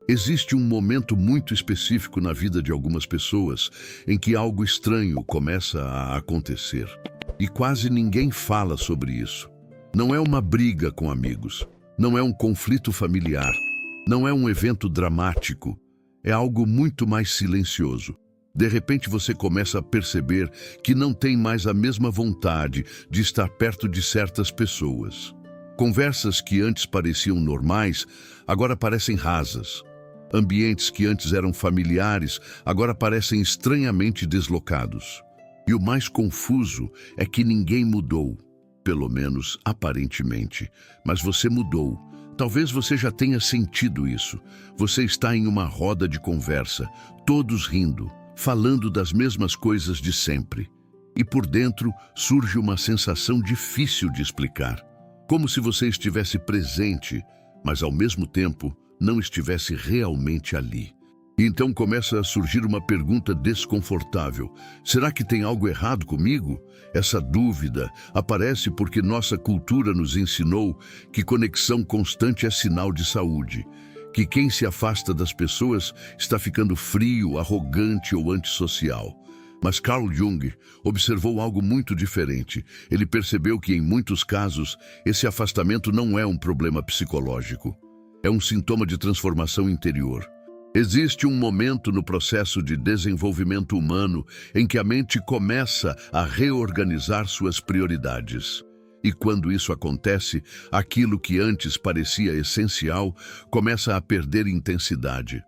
Existe um momento muito específico na vida de algumas pessoas em que algo estranho começa a acontecer. E quase ninguém fala sobre isso. Não é uma briga com amigos, não é um conflito familiar, não é um evento dramático, é algo muito mais silencioso. De repente você começa a perceber que não tem mais a mesma vontade de estar perto de certas pessoas. Conversas que antes pareciam normais, agora parecem rasas. Ambientes que antes eram familiares, agora parecem estranhamente deslocados. E o mais confuso é que ninguém mudou, pelo menos aparentemente, mas você mudou. Talvez você já tenha sentido isso. Você está em uma roda de conversa, todos rindo, falando das mesmas coisas de sempre. E por dentro surge uma sensação difícil de explicar. Como se você estivesse presente, mas ao mesmo tempo não estivesse realmente ali. E então começa a surgir uma pergunta desconfortável. Será que tem algo errado comigo? Essa dúvida aparece porque nossa cultura nos ensinou que conexão constante é sinal de saúde, que quem se afasta das pessoas está ficando frio, arrogante ou antissocial. Mas Carl Jung observou algo muito diferente. Ele percebeu que, em muitos casos, esse afastamento não é um problema psicológico. É um sintoma de transformação interior. Existe um momento no processo de desenvolvimento humano em que a mente começa a reorganizar suas prioridades. E quando isso acontece, aquilo que antes parecia essencial começa a perder intensidade.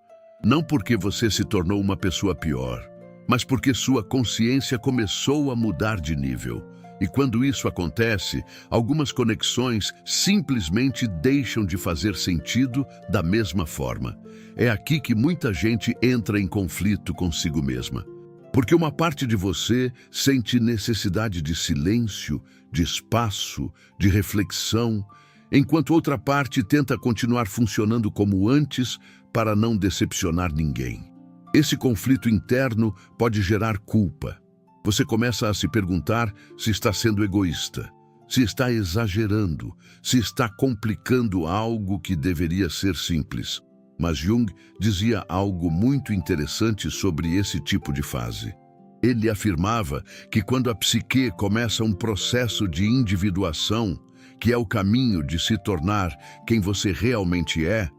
Não porque você se tornou uma pessoa pior, mas porque sua consciência começou a mudar de nível. E quando isso acontece, algumas conexões simplesmente deixam de fazer sentido da mesma forma. É aqui que muita gente entra em conflito consigo mesma. Porque uma parte de você sente necessidade de silêncio, de espaço, de reflexão, enquanto outra parte tenta continuar funcionando como antes para não decepcionar ninguém. Esse conflito interno pode gerar culpa. Você começa a se perguntar se está sendo egoísta, se está exagerando, se está complicando algo que deveria ser simples. Mas Jung dizia algo muito interessante sobre esse tipo de fase. Ele afirmava que quando a psique começa um processo de individuação, que é o caminho de se tornar quem você realmente é,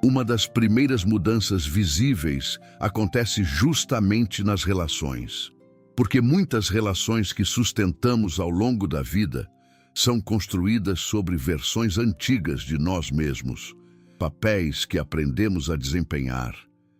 uma das primeiras mudanças visíveis acontece justamente nas relações. Porque muitas relações que sustentamos ao longo da vida são construídas sobre versões antigas de nós mesmos, papéis que aprendemos a desempenhar,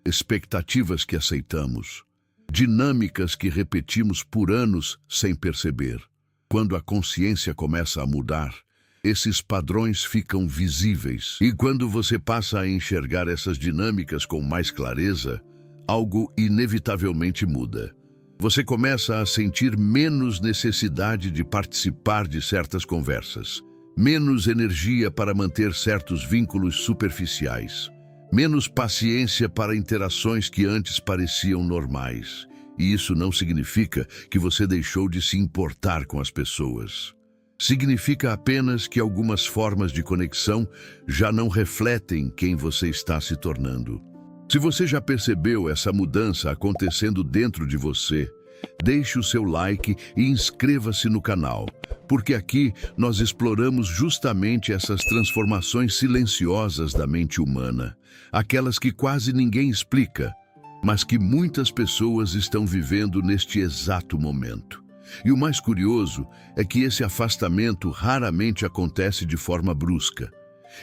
expectativas que aceitamos, dinâmicas que repetimos por anos sem perceber. Quando a consciência começa a mudar, esses padrões ficam visíveis. E quando você passa a enxergar essas dinâmicas com mais clareza, algo inevitavelmente muda. Você começa a sentir menos necessidade de participar de certas conversas, menos energia para manter certos vínculos superficiais, menos paciência para interações que antes pareciam normais. E isso não significa que você deixou de se importar com as pessoas. Significa apenas que algumas formas de conexão já não refletem quem você está se tornando. Se você já percebeu essa mudança acontecendo dentro de você, deixe o seu like e inscreva-se no canal, porque aqui nós exploramos justamente essas transformações silenciosas da mente humana, aquelas que quase ninguém explica, mas que muitas pessoas estão vivendo neste exato momento. E o mais curioso é que esse afastamento raramente acontece de forma brusca.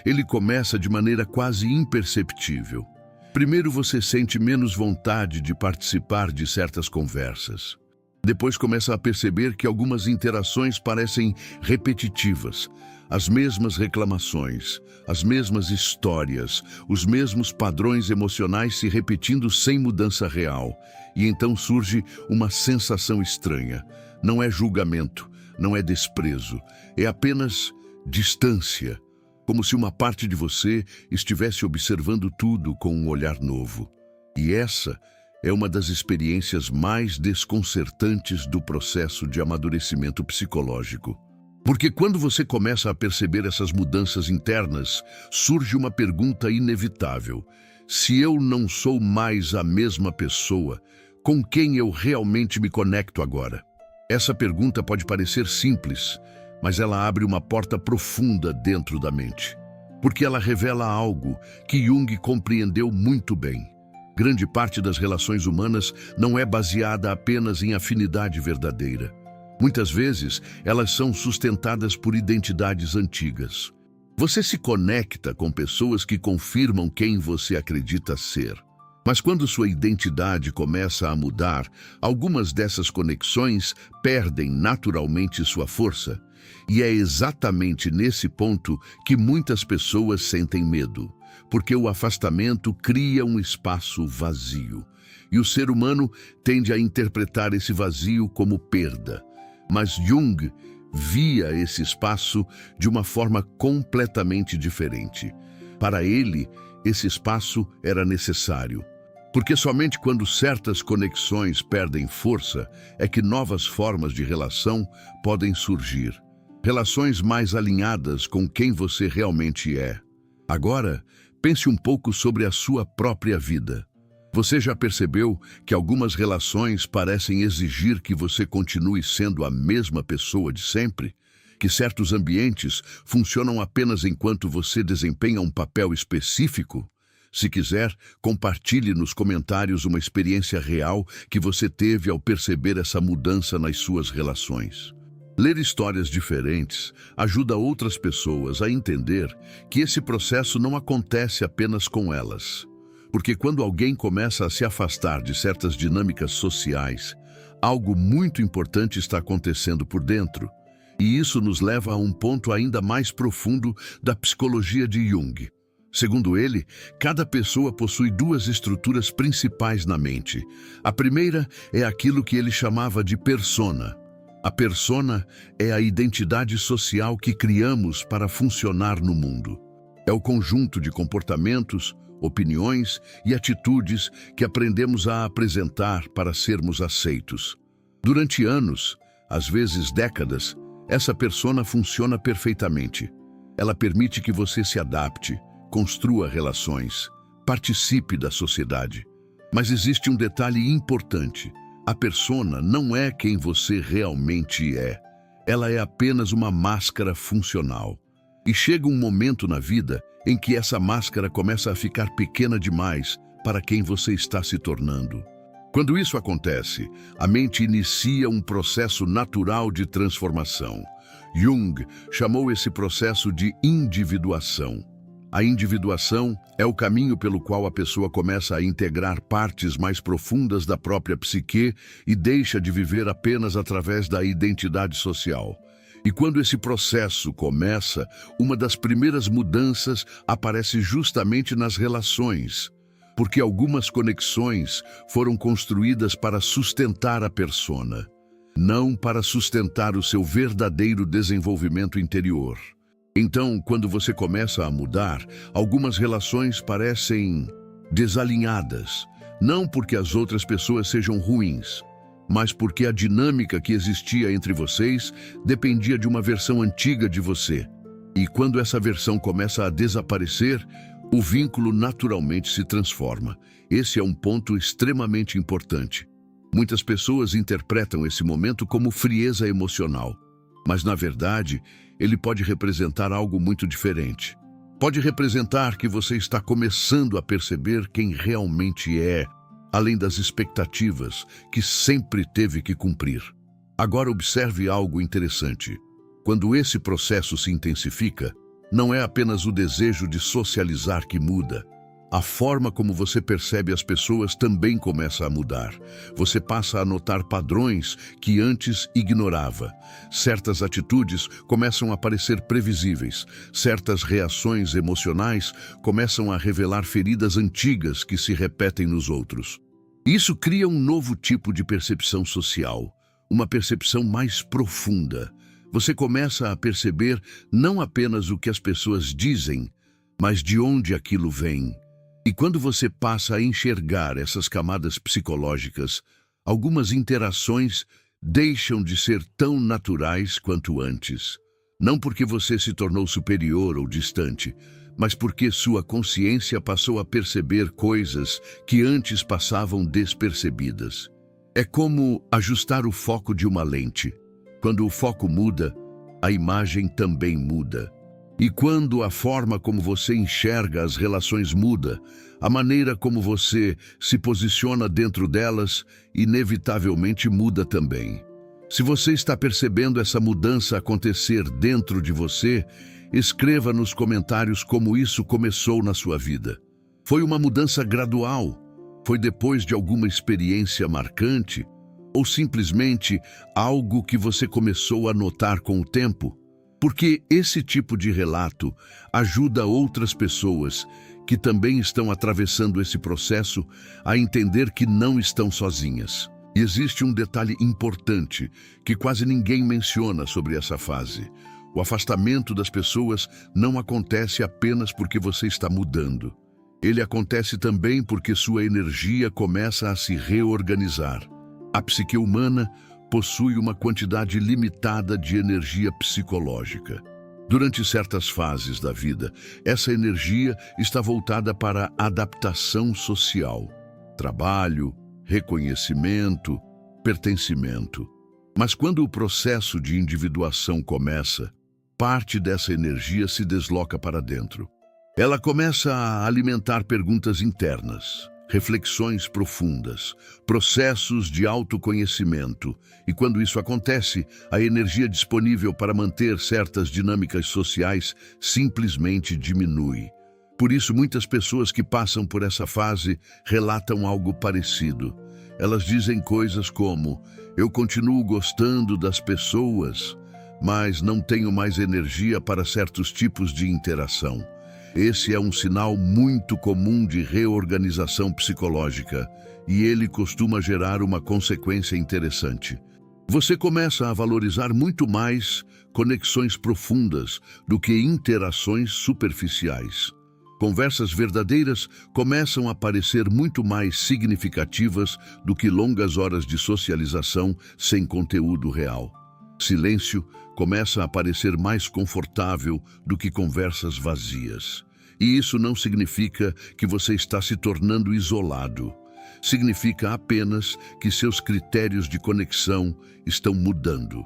Ele começa de maneira quase imperceptível. Primeiro você sente menos vontade de participar de certas conversas. Depois começa a perceber que algumas interações parecem repetitivas. As mesmas reclamações, as mesmas histórias, os mesmos padrões emocionais se repetindo sem mudança real. E então surge uma sensação estranha. Não é julgamento, não é desprezo, é apenas distância. Como se uma parte de você estivesse observando tudo com um olhar novo. E essa é uma das experiências mais desconcertantes do processo de amadurecimento psicológico. Porque quando você começa a perceber essas mudanças internas, surge uma pergunta inevitável. Se eu não sou mais a mesma pessoa, com quem eu realmente me conecto agora? Essa pergunta pode parecer simples, mas ela abre uma porta profunda dentro da mente. Porque ela revela algo que Jung compreendeu muito bem. Grande parte das relações humanas não é baseada apenas em afinidade verdadeira. Muitas vezes, elas são sustentadas por identidades antigas. Você se conecta com pessoas que confirmam quem você acredita ser. Mas quando sua identidade começa a mudar, algumas dessas conexões perdem naturalmente sua força. E é exatamente nesse ponto que muitas pessoas sentem medo, porque o afastamento cria um espaço vazio. E o ser humano tende a interpretar esse vazio como perda. Mas Jung via esse espaço de uma forma completamente diferente. Para ele, esse espaço era necessário. Porque somente quando certas conexões perdem força é que novas formas de relação podem surgir. Relações mais alinhadas com quem você realmente é. Agora, pense um pouco sobre a sua própria vida. Você já percebeu que algumas relações parecem exigir que você continue sendo a mesma pessoa de sempre? Que certos ambientes funcionam apenas enquanto você desempenha um papel específico? Se quiser, compartilhe nos comentários uma experiência real que você teve ao perceber essa mudança nas suas relações. Ler histórias diferentes ajuda outras pessoas a entender que esse processo não acontece apenas com elas. Porque quando alguém começa a se afastar de certas dinâmicas sociais, algo muito importante está acontecendo por dentro. E isso nos leva a um ponto ainda mais profundo da psicologia de Jung. Segundo ele, cada pessoa possui duas estruturas principais na mente. A primeira é aquilo que ele chamava de persona. A persona é a identidade social que criamos para funcionar no mundo. É o conjunto de comportamentos, opiniões e atitudes que aprendemos a apresentar para sermos aceitos. Durante anos, às vezes décadas, essa persona funciona perfeitamente. Ela permite que você se adapte, construa relações, participe da sociedade. Mas existe um detalhe importante. A persona não é quem você realmente é. Ela é apenas uma máscara funcional. E chega um momento na vida em que essa máscara começa a ficar pequena demais para quem você está se tornando. Quando isso acontece, a mente inicia um processo natural de transformação. Jung chamou esse processo de individuação. A individuação é o caminho pelo qual a pessoa começa a integrar partes mais profundas da própria psique e deixa de viver apenas através da identidade social. E quando esse processo começa, uma das primeiras mudanças aparece justamente nas relações, porque algumas conexões foram construídas para sustentar a persona, não para sustentar o seu verdadeiro desenvolvimento interior. Então, quando você começa a mudar, algumas relações parecem desalinhadas, não porque as outras pessoas sejam ruins, mas porque a dinâmica que existia entre vocês dependia de uma versão antiga de você. E quando essa versão começa a desaparecer, o vínculo naturalmente se transforma. Esse é um ponto extremamente importante. Muitas pessoas interpretam esse momento como frieza emocional, mas na verdade, ele pode representar algo muito diferente. Pode representar que você está começando a perceber quem realmente é, além das expectativas que sempre teve que cumprir. Agora observe algo interessante. Quando esse processo se intensifica, não é apenas o desejo de socializar que muda. A forma como você percebe as pessoas também começa a mudar. Você passa a notar padrões que antes ignorava. Certas atitudes começam a parecer previsíveis. Certas reações emocionais começam a revelar feridas antigas que se repetem nos outros. Isso cria um novo tipo de percepção social, uma percepção mais profunda. Você começa a perceber não apenas o que as pessoas dizem, mas de onde aquilo vem. E quando você passa a enxergar essas camadas psicológicas, algumas interações deixam de ser tão naturais quanto antes. Não porque você se tornou superior ou distante, mas porque sua consciência passou a perceber coisas que antes passavam despercebidas. É como ajustar o foco de uma lente. Quando o foco muda, a imagem também muda. E quando a forma como você enxerga as relações muda, a maneira como você se posiciona dentro delas, inevitavelmente muda também. Se você está percebendo essa mudança acontecer dentro de você, escreva nos comentários como isso começou na sua vida. Foi uma mudança gradual? Foi depois de alguma experiência marcante? Ou simplesmente algo que você começou a notar com o tempo? Porque esse tipo de relato ajuda outras pessoas que também estão atravessando esse processo a entender que não estão sozinhas. E existe um detalhe importante que quase ninguém menciona sobre essa fase. O afastamento das pessoas não acontece apenas porque você está mudando. Ele acontece também porque sua energia começa a se reorganizar. A psique humana possui uma quantidade limitada de energia psicológica. Durante certas fases da vida, essa energia está voltada para a adaptação social, trabalho, reconhecimento, pertencimento. Mas quando o processo de individuação começa, parte dessa energia se desloca para dentro. Ela começa a alimentar perguntas internas, reflexões profundas, processos de autoconhecimento. E quando isso acontece, a energia disponível para manter certas dinâmicas sociais simplesmente diminui. Por isso, muitas pessoas que passam por essa fase relatam algo parecido. Elas dizem coisas como: eu continuo gostando das pessoas, mas não tenho mais energia para certos tipos de interação. Esse é um sinal muito comum de reorganização psicológica e ele costuma gerar uma consequência interessante. Você começa a valorizar muito mais conexões profundas do que interações superficiais. Conversas verdadeiras começam a parecer muito mais significativas do que longas horas de socialização sem conteúdo real. Silêncio começa a parecer mais confortável do que conversas vazias. E isso não significa que você está se tornando isolado. Significa apenas que seus critérios de conexão estão mudando.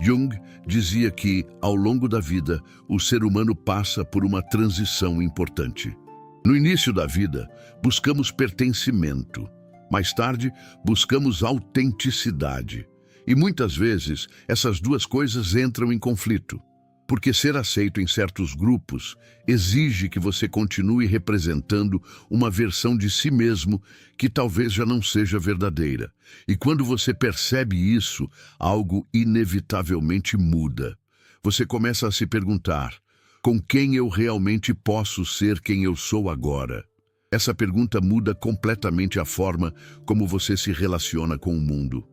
Jung dizia que, ao longo da vida, o ser humano passa por uma transição importante. No início da vida, buscamos pertencimento. Mais tarde, buscamos autenticidade. E muitas vezes, essas duas coisas entram em conflito. Porque ser aceito em certos grupos exige que você continue representando uma versão de si mesmo que talvez já não seja verdadeira. E quando você percebe isso, algo inevitavelmente muda. Você começa a se perguntar: com quem eu realmente posso ser quem eu sou agora? Essa pergunta muda completamente a forma como você se relaciona com o mundo.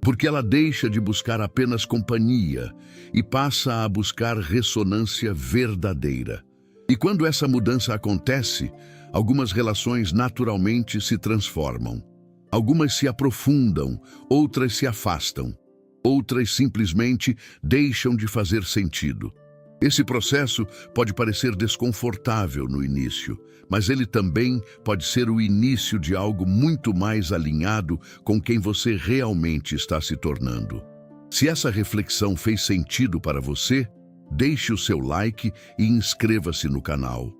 Porque ela deixa de buscar apenas companhia e passa a buscar ressonância verdadeira. E quando essa mudança acontece, algumas relações naturalmente se transformam. Algumas se aprofundam, outras se afastam. Outras simplesmente deixam de fazer sentido. Esse processo pode parecer desconfortável no início, mas ele também pode ser o início de algo muito mais alinhado com quem você realmente está se tornando. Se essa reflexão fez sentido para você, deixe o seu like e inscreva-se no canal.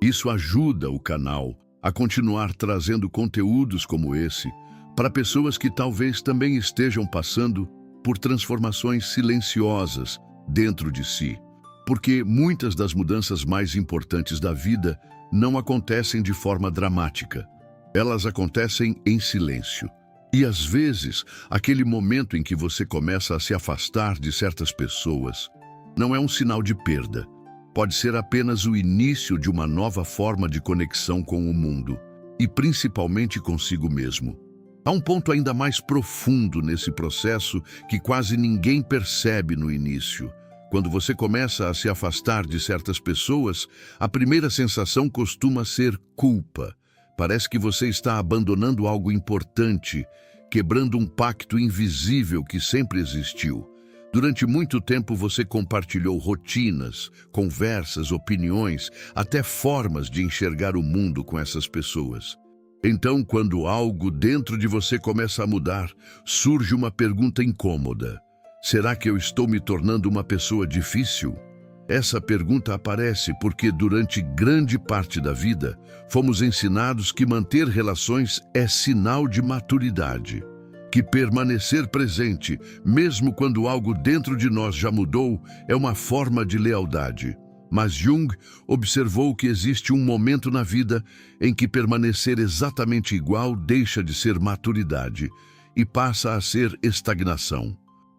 Isso ajuda o canal a continuar trazendo conteúdos como esse para pessoas que talvez também estejam passando por transformações silenciosas dentro de si. Porque muitas das mudanças mais importantes da vida não acontecem de forma dramática. Elas acontecem em silêncio. E às vezes, aquele momento em que você começa a se afastar de certas pessoas não é um sinal de perda. Pode ser apenas o início de uma nova forma de conexão com o mundo, e principalmente consigo mesmo. Há um ponto ainda mais profundo nesse processo que quase ninguém percebe no início. Quando você começa a se afastar de certas pessoas, a primeira sensação costuma ser culpa. Parece que você está abandonando algo importante, quebrando um pacto invisível que sempre existiu. Durante muito tempo você compartilhou rotinas, conversas, opiniões, até formas de enxergar o mundo com essas pessoas. Então, quando algo dentro de você começa a mudar, surge uma pergunta incômoda. Será que eu estou me tornando uma pessoa difícil? Essa pergunta aparece porque durante grande parte da vida, fomos ensinados que manter relações é sinal de maturidade, que permanecer presente, mesmo quando algo dentro de nós já mudou, é uma forma de lealdade. Mas Jung observou que existe um momento na vida em que permanecer exatamente igual deixa de ser maturidade e passa a ser estagnação.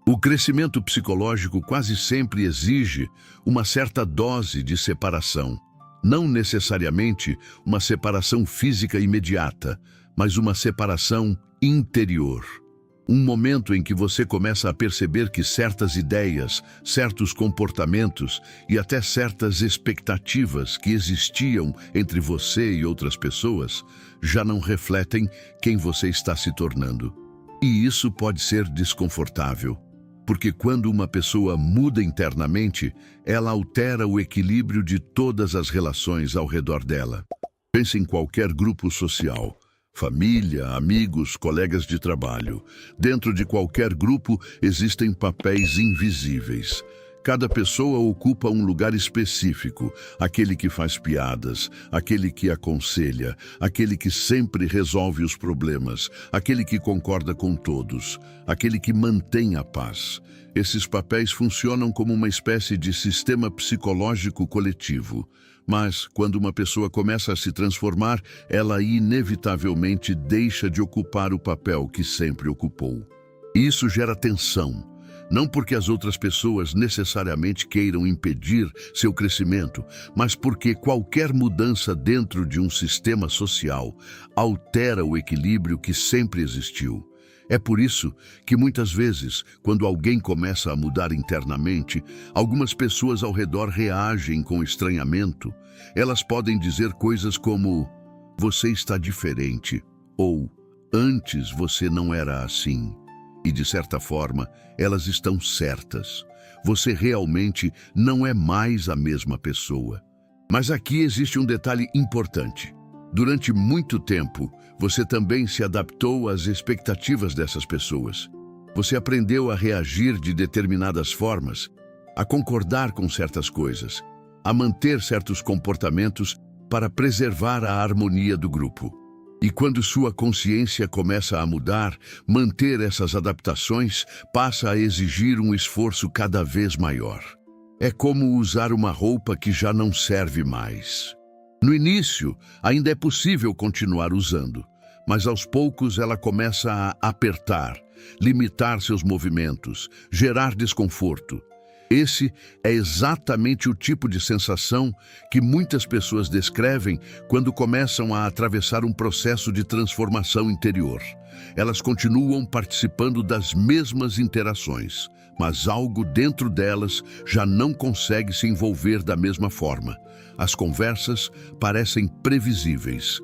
O crescimento psicológico quase sempre exige uma certa dose de separação. Não necessariamente uma separação física imediata, mas uma separação interior. Um momento em que você começa a perceber que certas ideias, certos comportamentos e até certas expectativas que existiam entre você e outras pessoas já não refletem quem você está se tornando. E isso pode ser desconfortável. Porque quando uma pessoa muda internamente, ela altera o equilíbrio de todas as relações ao redor dela. Pense em qualquer grupo social, família, amigos, colegas de trabalho. Dentro de qualquer grupo existem papéis invisíveis. Cada pessoa ocupa um lugar específico, aquele que faz piadas, aquele que aconselha, aquele que sempre resolve os problemas, aquele que concorda com todos, aquele que mantém a paz. Esses papéis funcionam como uma espécie de sistema psicológico coletivo. Mas, quando uma pessoa começa a se transformar, ela inevitavelmente deixa de ocupar o papel que sempre ocupou. Isso gera tensão. Não porque as outras pessoas necessariamente queiram impedir seu crescimento, mas porque qualquer mudança dentro de um sistema social altera o equilíbrio que sempre existiu. É por isso que muitas vezes, quando alguém começa a mudar internamente, algumas pessoas ao redor reagem com estranhamento. Elas podem dizer coisas como: "Você está diferente", ou "Antes você não era assim". E, de certa forma, elas estão certas. Você realmente não é mais a mesma pessoa. Mas aqui existe um detalhe importante. Durante muito tempo, você também se adaptou às expectativas dessas pessoas. Você aprendeu a reagir de determinadas formas, a concordar com certas coisas, a manter certos comportamentos para preservar a harmonia do grupo. E quando sua consciência começa a mudar, manter essas adaptações passa a exigir um esforço cada vez maior. É como usar uma roupa que já não serve mais. No início, ainda é possível continuar usando, mas aos poucos ela começa a apertar, limitar seus movimentos, gerar desconforto. Esse é exatamente o tipo de sensação que muitas pessoas descrevem quando começam a atravessar um processo de transformação interior. Elas continuam participando das mesmas interações, mas algo dentro delas já não consegue se envolver da mesma forma. As conversas parecem previsíveis.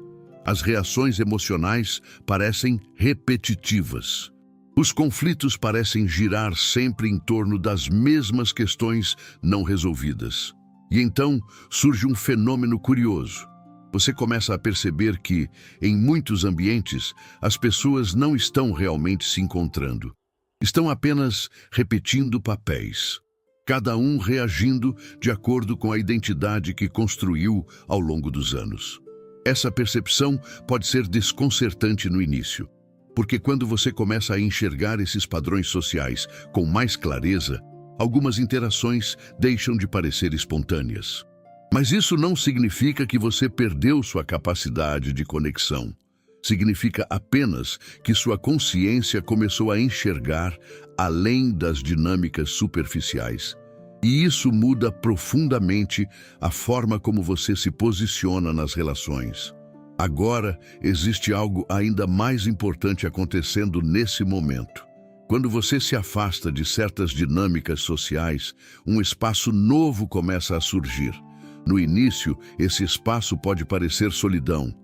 As reações emocionais parecem repetitivas. Os conflitos parecem girar sempre em torno das mesmas questões não resolvidas. E então surge um fenômeno curioso. Você começa a perceber que, em muitos ambientes, as pessoas não estão realmente se encontrando. Estão apenas repetindo papéis, cada um reagindo de acordo com a identidade que construiu ao longo dos anos. Essa percepção pode ser desconcertante no início, porque quando você começa a enxergar esses padrões sociais com mais clareza, algumas interações deixam de parecer espontâneas. Mas isso não significa que você perdeu sua capacidade de conexão. Significa apenas que sua consciência começou a enxergar além das dinâmicas superficiais. E isso muda profundamente a forma como você se posiciona nas relações. Agora, existe algo ainda mais importante acontecendo nesse momento. Quando você se afasta de certas dinâmicas sociais, um espaço novo começa a surgir. No início, esse espaço pode parecer solidão,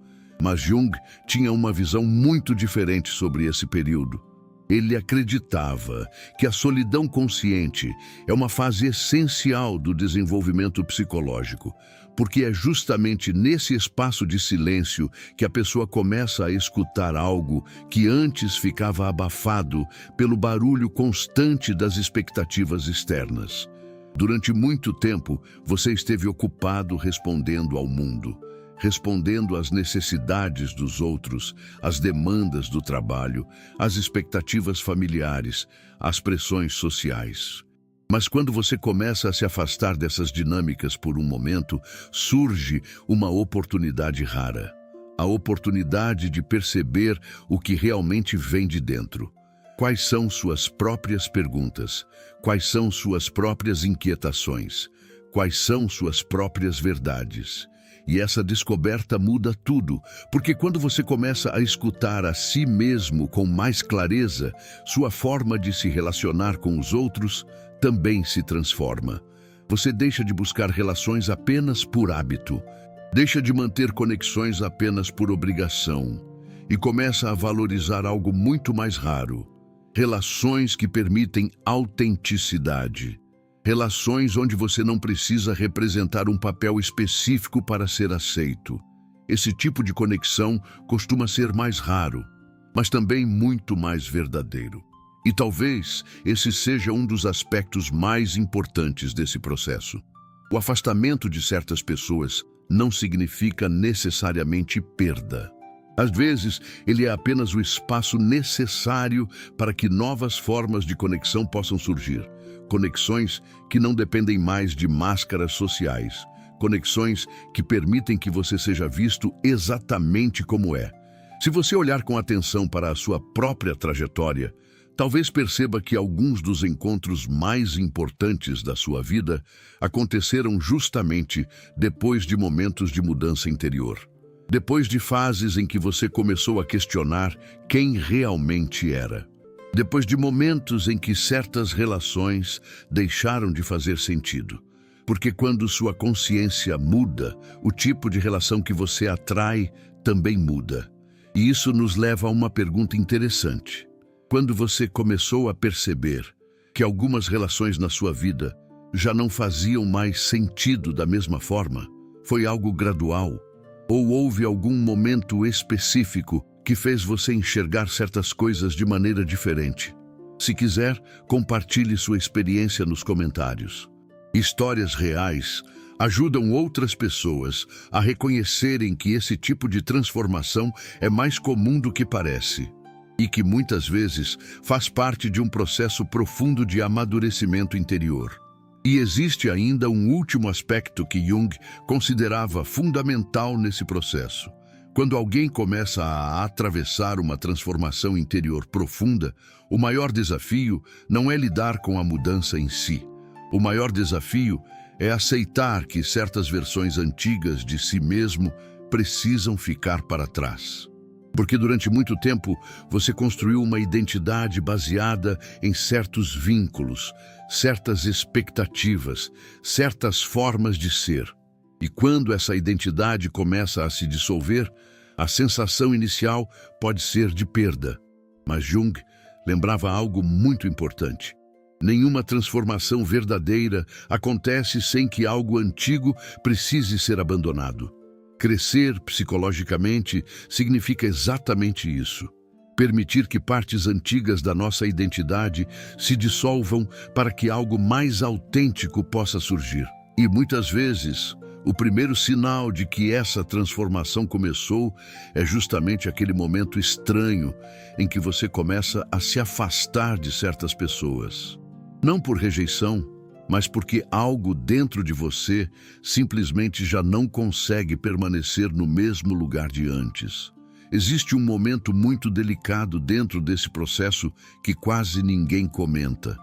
mas Jung tinha uma visão muito diferente sobre esse período. Ele acreditava que a solidão consciente é uma fase essencial do desenvolvimento psicológico, porque é justamente nesse espaço de silêncio que a pessoa começa a escutar algo que antes ficava abafado pelo barulho constante das expectativas externas. Durante muito tempo, você esteve ocupado respondendo ao mundo, respondendo às necessidades dos outros, às demandas do trabalho, às expectativas familiares, às pressões sociais. Mas quando você começa a se afastar dessas dinâmicas por um momento, surge uma oportunidade rara. A oportunidade de perceber o que realmente vem de dentro. Quais são suas próprias perguntas? Quais são suas próprias inquietações? Quais são suas próprias verdades? E essa descoberta muda tudo, porque quando você começa a escutar a si mesmo com mais clareza, sua forma de se relacionar com os outros também se transforma. Você deixa de buscar relações apenas por hábito, deixa de manter conexões apenas por obrigação e começa a valorizar algo muito mais raro: relações que permitem autenticidade. Relações onde você não precisa representar um papel específico para ser aceito. Esse tipo de conexão costuma ser mais raro, mas também muito mais verdadeiro. E talvez esse seja um dos aspectos mais importantes desse processo. O afastamento de certas pessoas não significa necessariamente perda. Às vezes, ele é apenas o espaço necessário para que novas formas de conexão possam surgir. Conexões que não dependem mais de máscaras sociais. Conexões que permitem que você seja visto exatamente como é. Se você olhar com atenção para a sua própria trajetória, talvez perceba que alguns dos encontros mais importantes da sua vida aconteceram justamente depois de momentos de mudança interior. Depois de fases em que você começou a questionar quem realmente era. Depois de momentos em que certas relações deixaram de fazer sentido. Porque quando sua consciência muda, o tipo de relação que você atrai também muda. E isso nos leva a uma pergunta interessante. Quando você começou a perceber que algumas relações na sua vida já não faziam mais sentido da mesma forma, foi algo gradual? Ou houve algum momento específico que fez você enxergar certas coisas de maneira diferente? Se quiser, compartilhe sua experiência nos comentários. Histórias reais ajudam outras pessoas a reconhecerem que esse tipo de transformação é mais comum do que parece e que muitas vezes faz parte de um processo profundo de amadurecimento interior. E existe ainda um último aspecto que Jung considerava fundamental nesse processo. Quando alguém começa a atravessar uma transformação interior profunda, o maior desafio não é lidar com a mudança em si. O maior desafio é aceitar que certas versões antigas de si mesmo precisam ficar para trás. Porque durante muito tempo você construiu uma identidade baseada em certos vínculos, certas expectativas, certas formas de ser. E quando essa identidade começa a se dissolver, a sensação inicial pode ser de perda. Mas Jung lembrava algo muito importante. Nenhuma transformação verdadeira acontece sem que algo antigo precise ser abandonado. Crescer psicologicamente significa exatamente isso. Permitir que partes antigas da nossa identidade se dissolvam para que algo mais autêntico possa surgir. E muitas vezes, o primeiro sinal de que essa transformação começou é justamente aquele momento estranho em que você começa a se afastar de certas pessoas. Não por rejeição, mas porque algo dentro de você simplesmente já não consegue permanecer no mesmo lugar de antes. Existe um momento muito delicado dentro desse processo que quase ninguém comenta.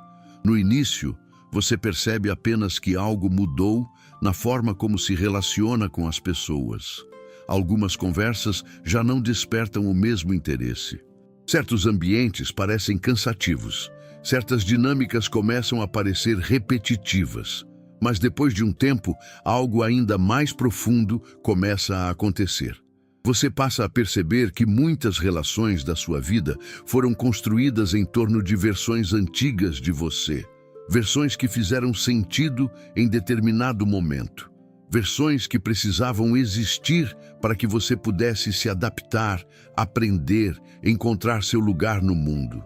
No início, você percebe apenas que algo mudou na forma como se relaciona com as pessoas. Algumas conversas já não despertam o mesmo interesse. Certos ambientes parecem cansativos. Certas dinâmicas começam a parecer repetitivas, mas depois de um tempo, algo ainda mais profundo começa a acontecer. Você passa a perceber que muitas relações da sua vida foram construídas em torno de versões antigas de você. Versões que fizeram sentido em determinado momento. Versões que precisavam existir para que você pudesse se adaptar, aprender, encontrar seu lugar no mundo.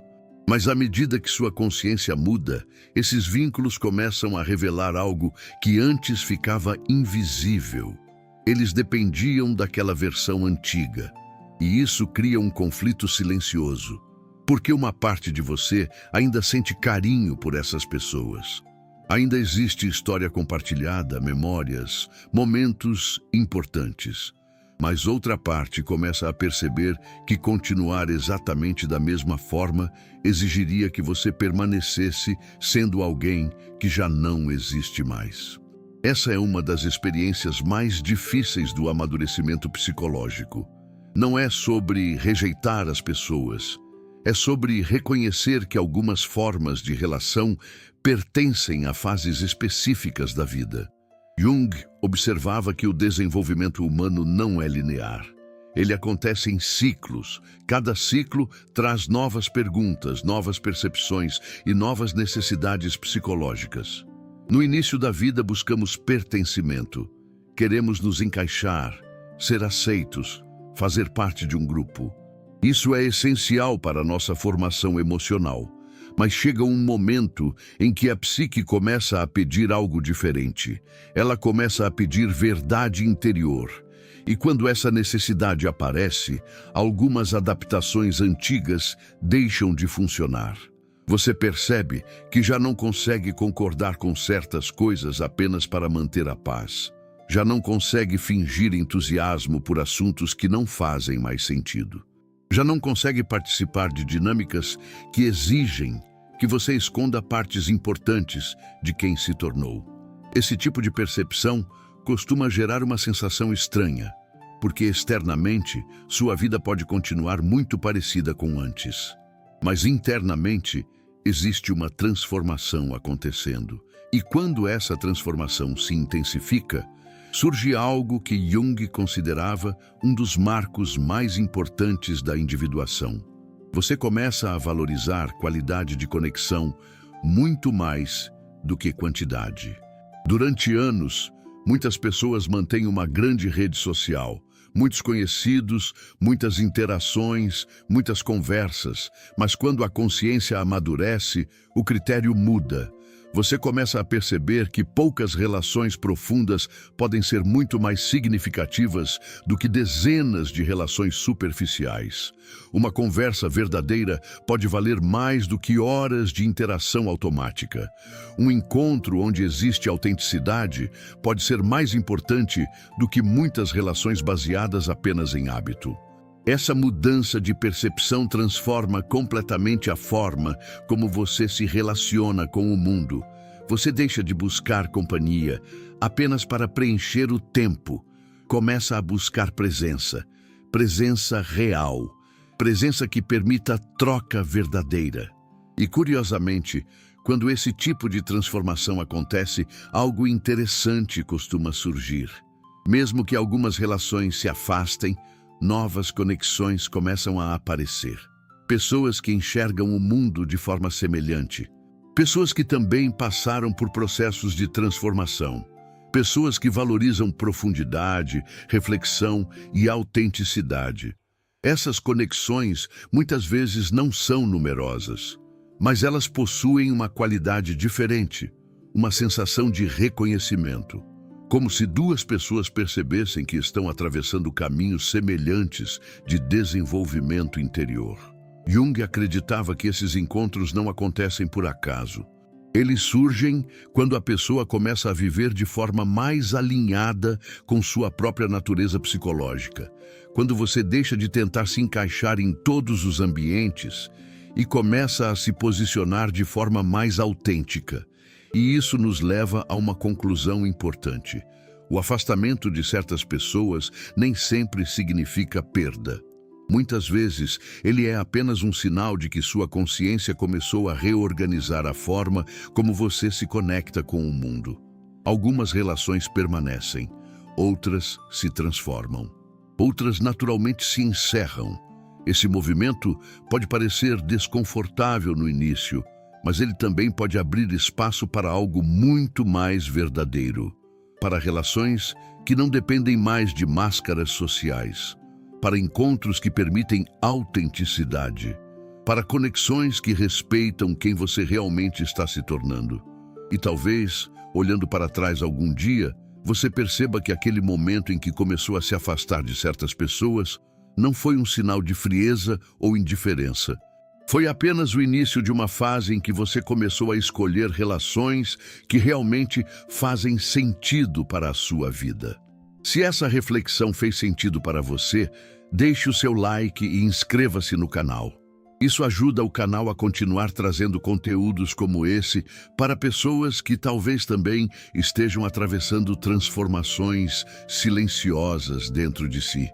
Mas à medida que sua consciência muda, esses vínculos começam a revelar algo que antes ficava invisível. Eles dependiam daquela versão antiga. E isso cria um conflito silencioso. Porque uma parte de você ainda sente carinho por essas pessoas. Ainda existe história compartilhada, memórias, momentos importantes. Mas outra parte começa a perceber que continuar exatamente da mesma forma exigiria que você permanecesse sendo alguém que já não existe mais. Essa é uma das experiências mais difíceis do amadurecimento psicológico. Não é sobre rejeitar as pessoas. É sobre reconhecer que algumas formas de relação pertencem a fases específicas da vida. Jung observava que o desenvolvimento humano não é linear. Ele acontece em ciclos. Cada ciclo traz novas perguntas, novas percepções e novas necessidades psicológicas. No início da vida buscamos pertencimento. Queremos nos encaixar, ser aceitos, fazer parte de um grupo. Isso é essencial para a nossa formação emocional. Mas chega um momento em que a psique começa a pedir algo diferente. Ela começa a pedir verdade interior. E quando essa necessidade aparece, algumas adaptações antigas deixam de funcionar. Você percebe que já não consegue concordar com certas coisas apenas para manter a paz. Já não consegue fingir entusiasmo por assuntos que não fazem mais sentido. Já não consegue participar de dinâmicas que exigem que você esconda partes importantes de quem se tornou. Esse tipo de percepção costuma gerar uma sensação estranha, porque externamente sua vida pode continuar muito parecida com antes. Mas internamente existe uma transformação acontecendo. E quando essa transformação se intensifica, surge algo que Jung considerava um dos marcos mais importantes da individuação. Você começa a valorizar qualidade de conexão muito mais do que quantidade. Durante anos, muitas pessoas mantêm uma grande rede social, muitos conhecidos, muitas interações, muitas conversas, mas quando a consciência amadurece, o critério muda. Você começa a perceber que poucas relações profundas podem ser muito mais significativas do que dezenas de relações superficiais. Uma conversa verdadeira pode valer mais do que horas de interação automática. Um encontro onde existe autenticidade pode ser mais importante do que muitas relações baseadas apenas em hábito. Essa mudança de percepção transforma completamente a forma como você se relaciona com o mundo. Você deixa de buscar companhia apenas para preencher o tempo. Começa a buscar presença, presença real, presença que permita a troca verdadeira. E curiosamente, quando esse tipo de transformação acontece, algo interessante costuma surgir. Mesmo que algumas relações se afastem, novas conexões começam a aparecer. Pessoas que enxergam o mundo de forma semelhante. Pessoas que também passaram por processos de transformação. Pessoas que valorizam profundidade, reflexão e autenticidade. Essas conexões muitas vezes não são numerosas, mas elas possuem uma qualidade diferente, uma sensação de reconhecimento. Como se duas pessoas percebessem que estão atravessando caminhos semelhantes de desenvolvimento interior. Jung acreditava que esses encontros não acontecem por acaso. Eles surgem quando a pessoa começa a viver de forma mais alinhada com sua própria natureza psicológica. Quando você deixa de tentar se encaixar em todos os ambientes e começa a se posicionar de forma mais autêntica. E isso nos leva a uma conclusão importante. O afastamento de certas pessoas nem sempre significa perda. Muitas vezes, ele é apenas um sinal de que sua consciência começou a reorganizar a forma como você se conecta com o mundo. Algumas relações permanecem, outras se transformam. Outras naturalmente se encerram. Esse movimento pode parecer desconfortável no início, mas ele também pode abrir espaço para algo muito mais verdadeiro, para relações que não dependem mais de máscaras sociais, para encontros que permitem autenticidade, para conexões que respeitam quem você realmente está se tornando. E talvez, olhando para trás algum dia, você perceba que aquele momento em que começou a se afastar de certas pessoas não foi um sinal de frieza ou indiferença. Foi apenas o início de uma fase em que você começou a escolher relações que realmente fazem sentido para a sua vida. Se essa reflexão fez sentido para você, deixe o seu like e inscreva-se no canal. Isso ajuda o canal a continuar trazendo conteúdos como esse para pessoas que talvez também estejam atravessando transformações silenciosas dentro de si.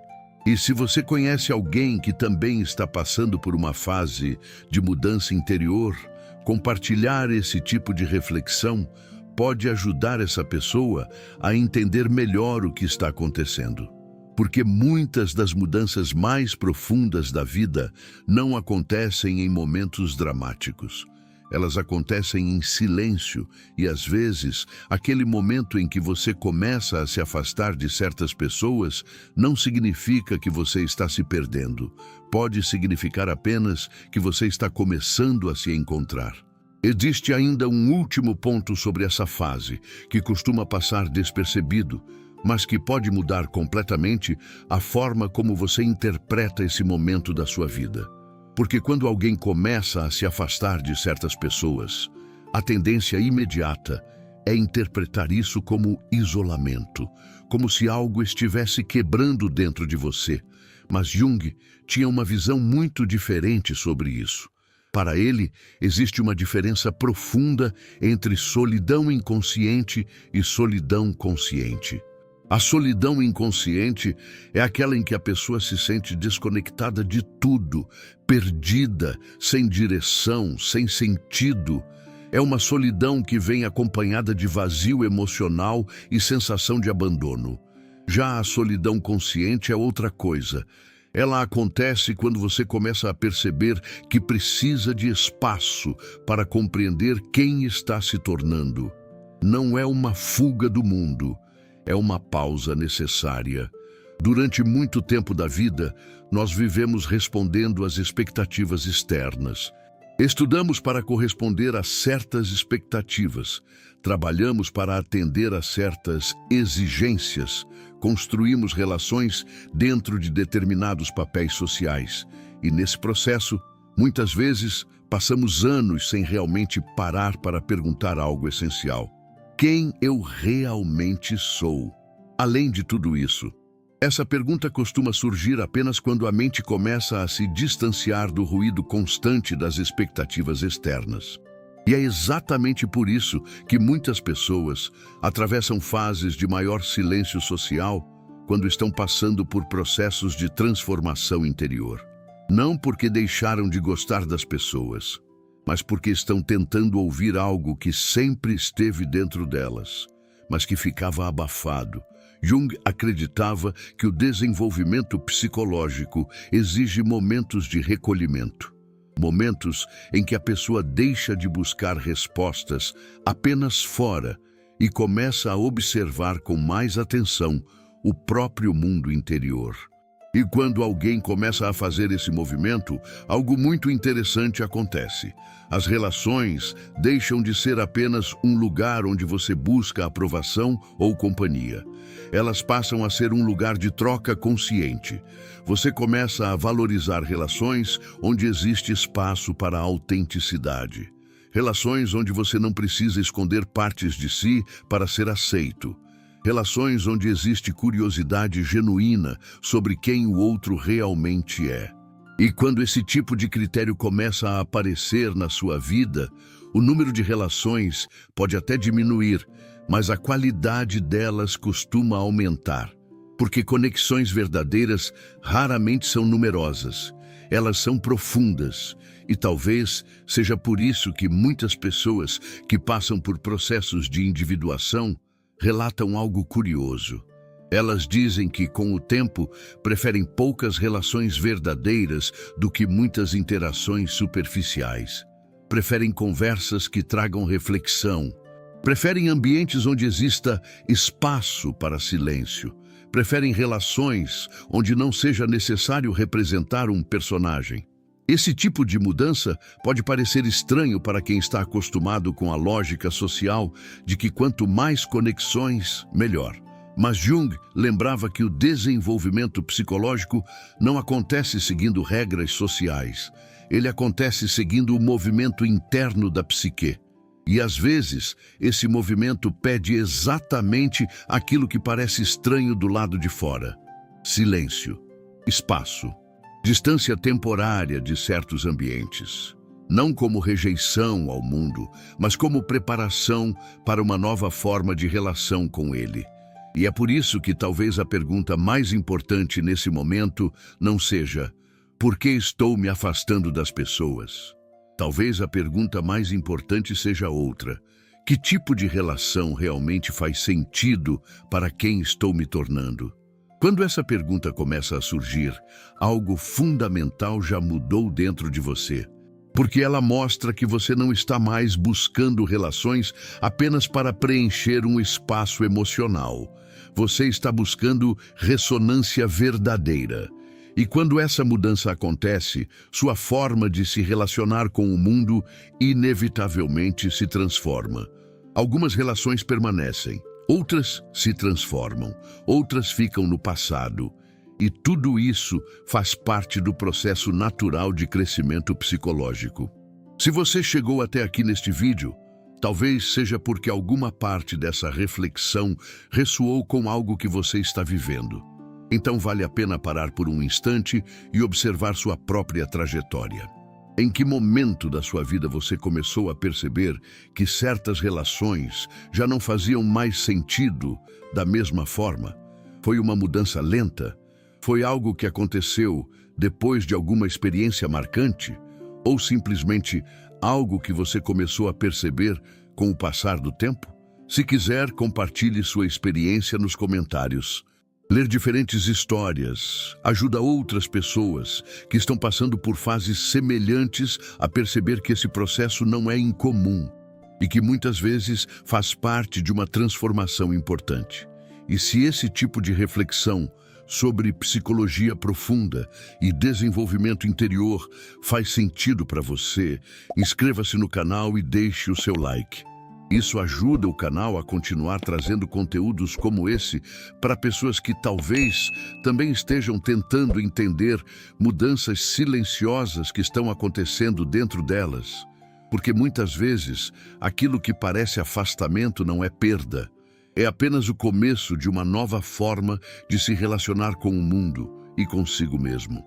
E se você conhece alguém que também está passando por uma fase de mudança interior, compartilhar esse tipo de reflexão pode ajudar essa pessoa a entender melhor o que está acontecendo. Porque muitas das mudanças mais profundas da vida não acontecem em momentos dramáticos. Elas acontecem em silêncio e, às vezes, aquele momento em que você começa a se afastar de certas pessoas não significa que você está se perdendo. Pode significar apenas que você está começando a se encontrar. Existe ainda um último ponto sobre essa fase, que costuma passar despercebido, mas que pode mudar completamente a forma como você interpreta esse momento da sua vida. Porque quando alguém começa a se afastar de certas pessoas, a tendência imediata é interpretar isso como isolamento, como se algo estivesse quebrando dentro de você. Mas Jung tinha uma visão muito diferente sobre isso. Para ele, existe uma diferença profunda entre solidão inconsciente e solidão consciente. A solidão inconsciente é aquela em que a pessoa se sente desconectada de tudo, perdida, sem direção, sem sentido. É uma solidão que vem acompanhada de vazio emocional e sensação de abandono. Já a solidão consciente é outra coisa. Ela acontece quando você começa a perceber que precisa de espaço para compreender quem está se tornando. Não é uma fuga do mundo. É uma pausa necessária. Durante muito tempo da vida, nós vivemos respondendo às expectativas externas. Estudamos para corresponder a certas expectativas, trabalhamos para atender a certas exigências, construímos relações dentro de determinados papéis sociais. E nesse processo, muitas vezes, passamos anos sem realmente parar para perguntar algo essencial. Quem eu realmente sou? Além de tudo isso, essa pergunta costuma surgir apenas quando a mente começa a se distanciar do ruído constante das expectativas externas. E é exatamente por isso que muitas pessoas atravessam fases de maior silêncio social quando estão passando por processos de transformação interior. Não porque deixaram de gostar das pessoas, mas porque estão tentando ouvir algo que sempre esteve dentro delas, mas que ficava abafado. Jung acreditava que o desenvolvimento psicológico exige momentos de recolhimento, momentos em que a pessoa deixa de buscar respostas apenas fora e começa a observar com mais atenção o próprio mundo interior. E quando alguém começa a fazer esse movimento, algo muito interessante acontece. As relações deixam de ser apenas um lugar onde você busca aprovação ou companhia. Elas passam a ser um lugar de troca consciente. Você começa a valorizar relações onde existe espaço para a autenticidade. Relações onde você não precisa esconder partes de si para ser aceito. Relações onde existe curiosidade genuína sobre quem o outro realmente é. E quando esse tipo de critério começa a aparecer na sua vida, o número de relações pode até diminuir, mas a qualidade delas costuma aumentar. Porque conexões verdadeiras raramente são numerosas. Elas são profundas. E talvez seja por isso que muitas pessoas que passam por processos de individuação relatam algo curioso. Elas dizem que, com o tempo, preferem poucas relações verdadeiras do que muitas interações superficiais. Preferem conversas que tragam reflexão. Preferem ambientes onde exista espaço para silêncio. Preferem relações onde não seja necessário representar um personagem. Esse tipo de mudança pode parecer estranho para quem está acostumado com a lógica social de que quanto mais conexões, melhor. Mas Jung lembrava que o desenvolvimento psicológico não acontece seguindo regras sociais. Ele acontece seguindo o movimento interno da psique. E às vezes, esse movimento pede exatamente aquilo que parece estranho do lado de fora: silêncio, espaço, distância temporária de certos ambientes. Não como rejeição ao mundo, mas como preparação para uma nova forma de relação com ele. E é por isso que talvez a pergunta mais importante nesse momento não seja: por que estou me afastando das pessoas? Talvez a pergunta mais importante seja outra: que tipo de relação realmente faz sentido para quem estou me tornando? Quando essa pergunta começa a surgir, algo fundamental já mudou dentro de você. Porque ela mostra que você não está mais buscando relações apenas para preencher um espaço emocional. Você está buscando ressonância verdadeira. E quando essa mudança acontece, sua forma de se relacionar com o mundo inevitavelmente se transforma. Algumas relações permanecem, outras se transformam, outras ficam no passado. E tudo isso faz parte do processo natural de crescimento psicológico. Se você chegou até aqui neste vídeo, talvez seja porque alguma parte dessa reflexão ressoou com algo que você está vivendo. Então vale a pena parar por um instante e observar sua própria trajetória. Em que momento da sua vida você começou a perceber que certas relações já não faziam mais sentido da mesma forma? Foi uma mudança lenta? Foi algo que aconteceu depois de alguma experiência marcante? Ou simplesmente algo que você começou a perceber com o passar do tempo? Se quiser, compartilhe sua experiência nos comentários. Ler diferentes histórias ajuda outras pessoas que estão passando por fases semelhantes a perceber que esse processo não é incomum e que muitas vezes faz parte de uma transformação importante. E se esse tipo de reflexão sobre psicologia profunda e desenvolvimento interior faz sentido para você, inscreva-se no canal e deixe o seu like. Isso ajuda o canal a continuar trazendo conteúdos como esse para pessoas que talvez também estejam tentando entender mudanças silenciosas que estão acontecendo dentro delas. Porque muitas vezes aquilo que parece afastamento não é perda. É apenas o começo de uma nova forma de se relacionar com o mundo e consigo mesmo.